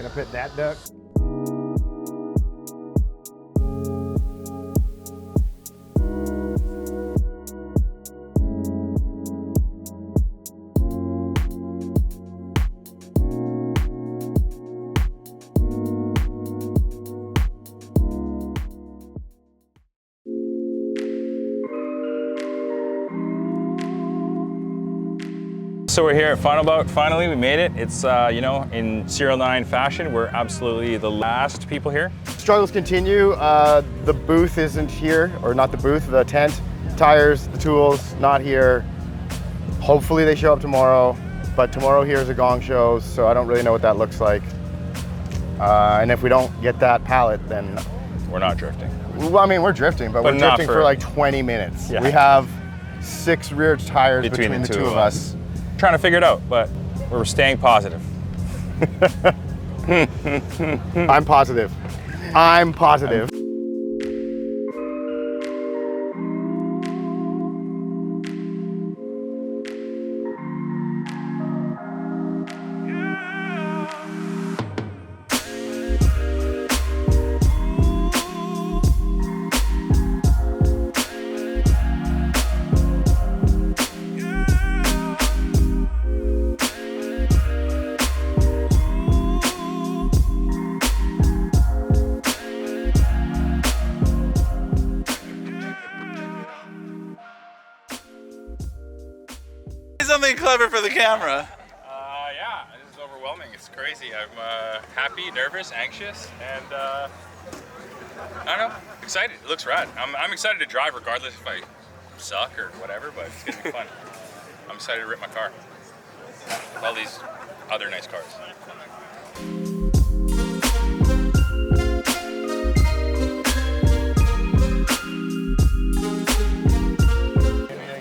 Gonna put that duck. So we're here at Final Bout. Finally, we made it. It's, you know, in Serial 9 fashion, we're absolutely the last people here. Struggles continue. The booth isn't here, or not the booth, the tent. Tires, the tools, not here. Hopefully they show up tomorrow, but tomorrow here is a gong show, so I don't really know what that looks like. And if we don't get that pallet, then... We're not drifting. Well, I mean, we're drifting, but we're drifting for like 20 minutes. Yeah. We have 6 rear tires between the two of us. Trying to figure it out, but we're staying positive. I'm positive. I'm positive. Something clever for the camera. Yeah, this is overwhelming. It's crazy. I'm happy, nervous, anxious, and I don't know, excited. It looks rad. I'm excited to drive regardless if I suck or whatever, but it's gonna be fun. I'm excited to rip my car. All these other nice cars.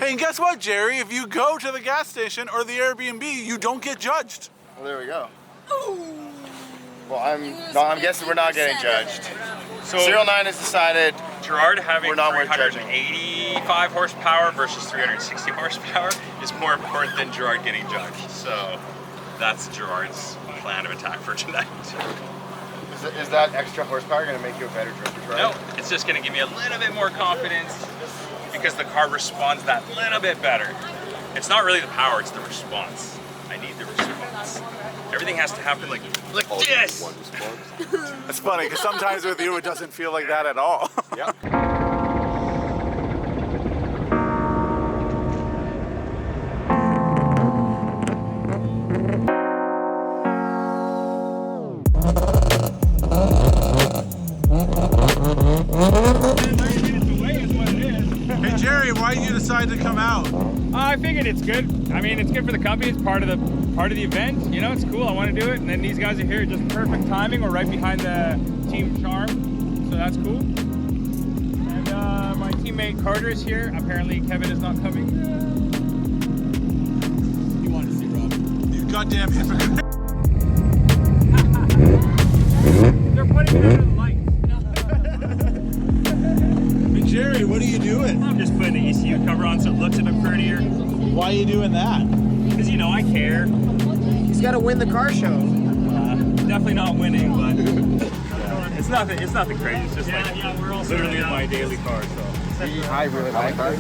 And guess what, Jerry? If you go to the gas station or the Airbnb, you don't get judged. Well, there we go. Well, I'm guessing we're not getting judged. So Serial 9 has decided Gerard having we're not worth judging. 385 horsepower versus 360 horsepower is more important than Gerard getting judged. So that's Gerard's plan of attack for tonight. Is that extra horsepower going to make you a better drifter driver? No, it's just going to give me a little bit more confidence because the car responds that little bit better. It's not really the power, it's the response. I need the response. Everything has to happen like this. It's funny, because sometimes with you, it doesn't feel like that at all. Yep. Hey Jerry, why did you decide to come out? I figured it's good. I mean, it's good for the company. It's part of the event. You know, it's cool. I want to do it. And then these guys are here, just perfect timing. We're right behind the Team Charm, so that's cool. And my teammate Carter is here. Apparently, Kevin is not coming. You wanted to see Rob. You goddamn hypocrite. They're putting it under the lights. Hey Jerry, what are you doing? I'm just putting the ECU cover on so it looks a bit prettier. Why are you doing that? Because, you know, I care. He's got to win the car show. Definitely not winning, but it's nothing crazy. It's just we're all literally my daily car. So I really like cars.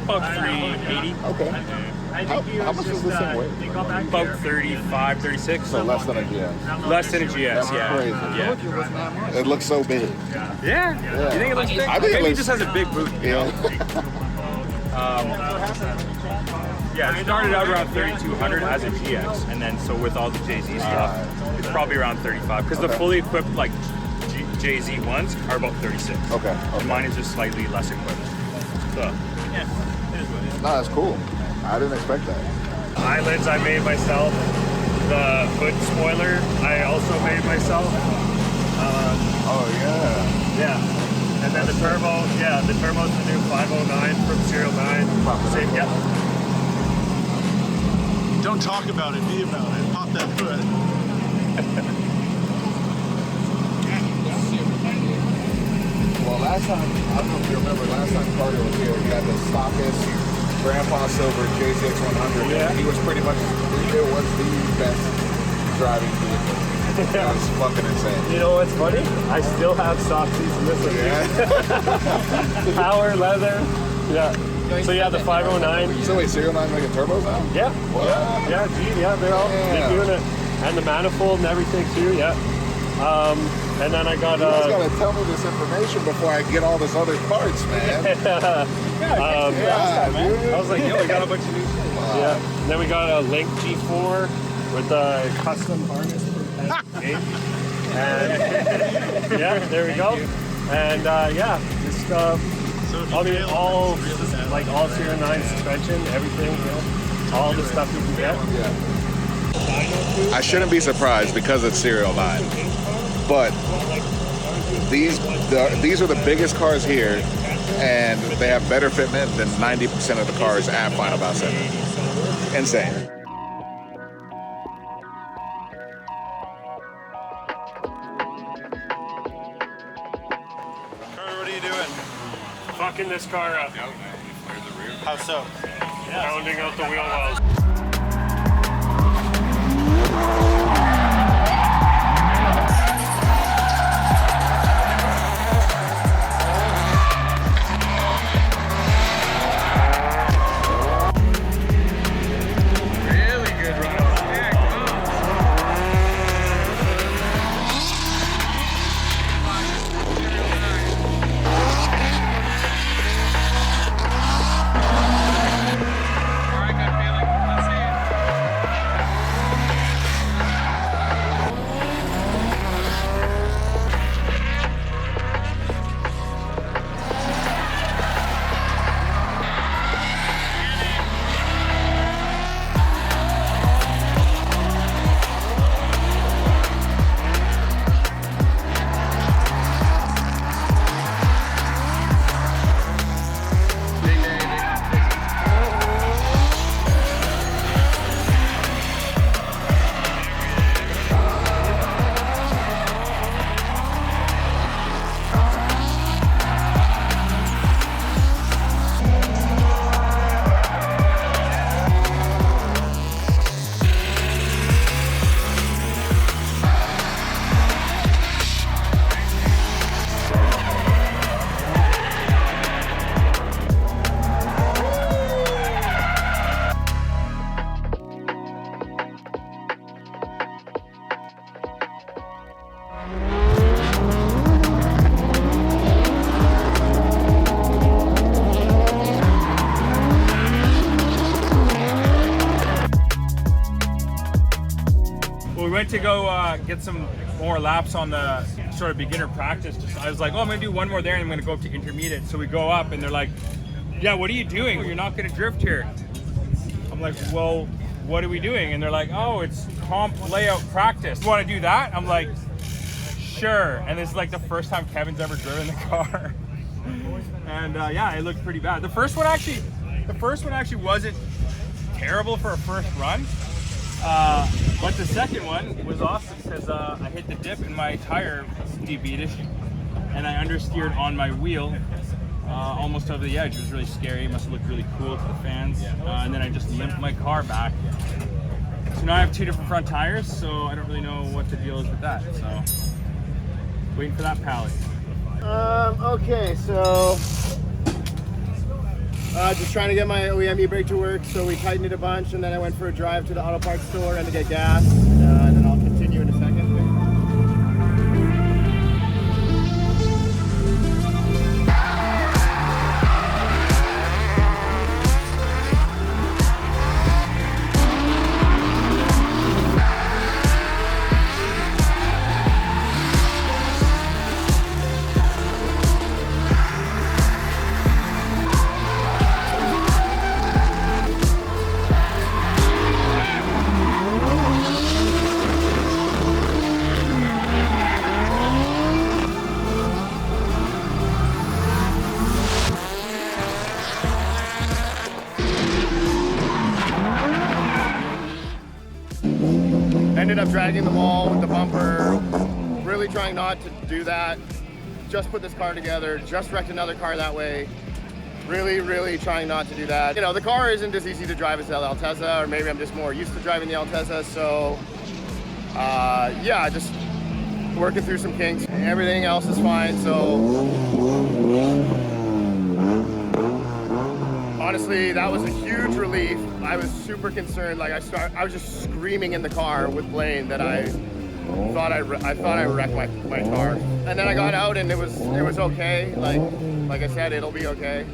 about 380. Okay. How much is this thing weigh? About 35, 36. So less than a GS. Less than a GS, That's yeah. crazy. Yeah. It looks so big. Yeah? You think it looks big? I think Maybe it it just has a big boot. Yeah. Yeah, it started out around 3,200 as a GX, and then so with all the JZ stuff, it's probably around 35. Because the fully equipped like JZ ones are about 36. Okay. And mine is just slightly less equipped. So yeah, it is what it is. No, that's cool. I didn't expect that. Islands I made myself. The hood spoiler I also made myself. Oh yeah. Yeah. And then the turbo, yeah, the turbo's the new 509 from Serial 9. Same, yeah. Don't talk about it, be about it. Pop that hood. Well, last time, I don't know if you remember, last time Carter was here, he had the stockest Grandpa Silver JZX 100. Yeah. He was pretty much, it was the best driving vehicle. That's fucking insane. You know what's funny? I still have soft seats in this one. Yeah. Power, leather. Yeah. So yeah, the 509. So wait, SERIALNINE making turbos now? Yeah. Wow. Yeah, gee, yeah, they're doing it. And the manifold and everything too, yeah. And then I got You guys gotta tell me this information before I get all this other parts, man. I was like, yo, we got a bunch of new shit. Yeah. And then we got a Link G4 with a custom harness for Peg. And yeah, there we go. And yeah, just I mean, all SERIALNINE suspension, everything, you know, all the stuff you can get. Yeah. I shouldn't be surprised because it's SERIALNINE, but these are the biggest cars here, and they have better fitment than 90% of the cars at Final Bout Center. Insane. What are you doing? Fucking this car up. How so? Pounding out the wheel wells. We went to go get some more laps on the sort of beginner practice. I was like, oh, I'm gonna do one more there and I'm gonna go up to intermediate. So we go up and they're like, yeah, what are you doing? You're not gonna drift here. I'm like, well, what are we doing? And they're like, oh, it's comp layout practice. You wanna do that? I'm like, sure. And this is like the first time Kevin's ever driven the car. And yeah, it looked pretty bad. The first one actually wasn't terrible for a first run. But the second one was awesome because I hit the dip and my tire debeated and I understeered on my wheel almost over the edge. It was really scary. It must have looked really cool to the fans. And then I just limped my car back. So now I have two different front tires, so I don't really know what the deal is with that. So waiting for that pallet. Okay, so just trying to get my OEM e-brake to work, so we tightened it a bunch, and then I went for a drive to the auto parts store and to get gas, and then I'll continue in a second. Ended up dragging the wall with the bumper, really trying not to do that. Just put this car together, just wrecked another car that way. Really trying not to do that. You know, the car isn't as easy to drive as the Altezza, or maybe I'm just more used to driving the Altezza, so Yeah, just working through some kinks. Everything else is fine, so honestly, that was a huge relief. I was super concerned. Like I was just screaming in the car with Blaine that I thought I wrecked my car. And then I got out and it was okay. Like I said, it'll be okay.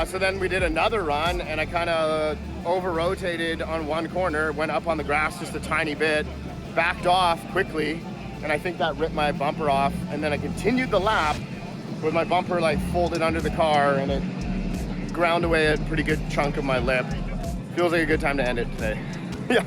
So then we did another run and I kind of over-rotated on one corner, went up on the grass just a tiny bit, backed off quickly, and I think that ripped my bumper off. And then I continued the lap with my bumper like folded under the car and it ground away a pretty good chunk of my lip. Feels like a good time to end it today. Yeah.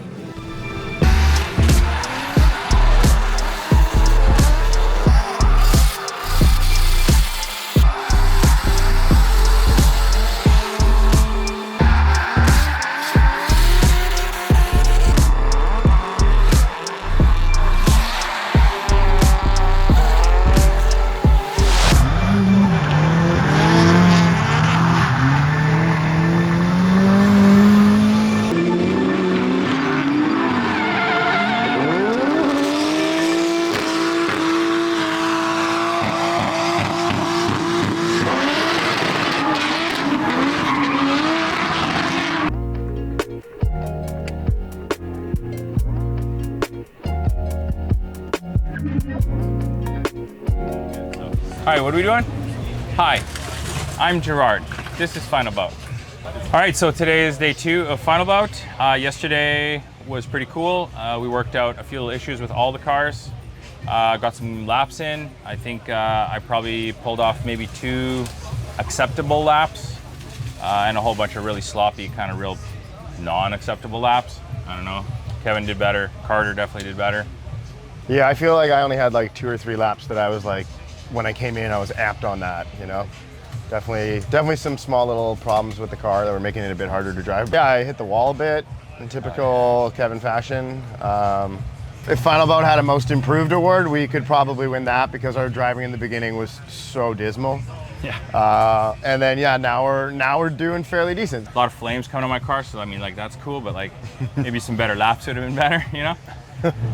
All right, what are we doing? Hi, I'm Gerard. This is Final Bout. All right, so today is day 2 of Final Bout. Yesterday was pretty cool. We worked out a few little issues with all the cars. Got some laps in. I think I probably pulled off maybe 2 acceptable laps and a whole bunch of really sloppy, kind of real non-acceptable laps. I don't know. Kevin did better. Carter definitely did better. Yeah, I feel like I only had like 2 or 3 laps that I was like, when I came in, I was amped on that, you know? Definitely some small little problems with the car that were making it a bit harder to drive. Yeah, I hit the wall a bit in typical Kevin fashion. If Final Bout had a most improved award, we could probably win that because our driving in the beginning was so dismal. Yeah. And then yeah, now we're doing fairly decent. A lot of flames coming on my car, so I mean, like that's cool, but like maybe some better laps would have been better, you know?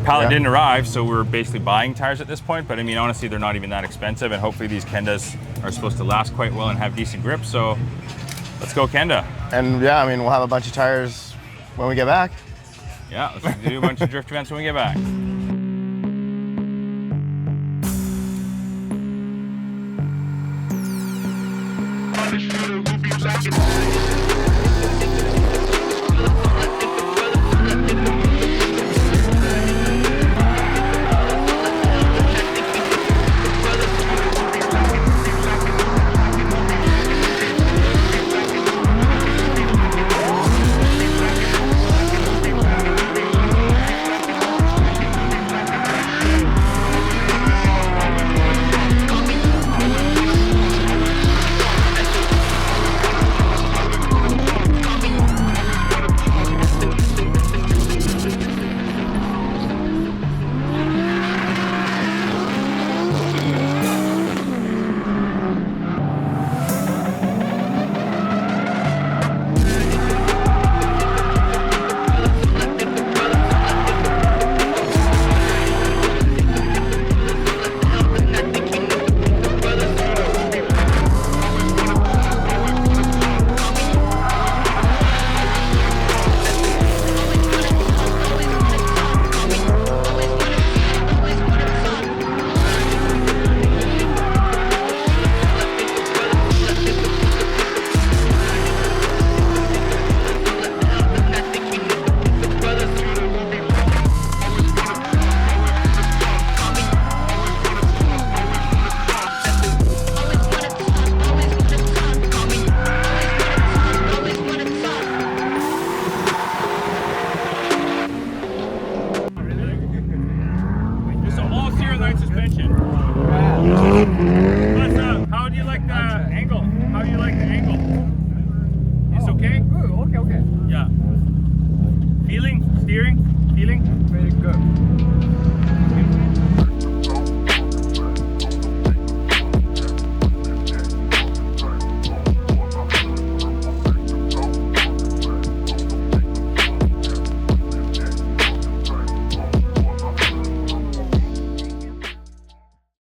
Pallet didn't arrive, so we're basically buying tires at this point, but I mean, honestly, they're not even that expensive, and hopefully these Kendas are supposed to last quite well and have decent grip, so let's go Kenda. And yeah, I mean, we'll have a bunch of tires when we get back. Yeah, let's do a bunch of drift events when we get back. Feeling? Steering? Feeling? Very good.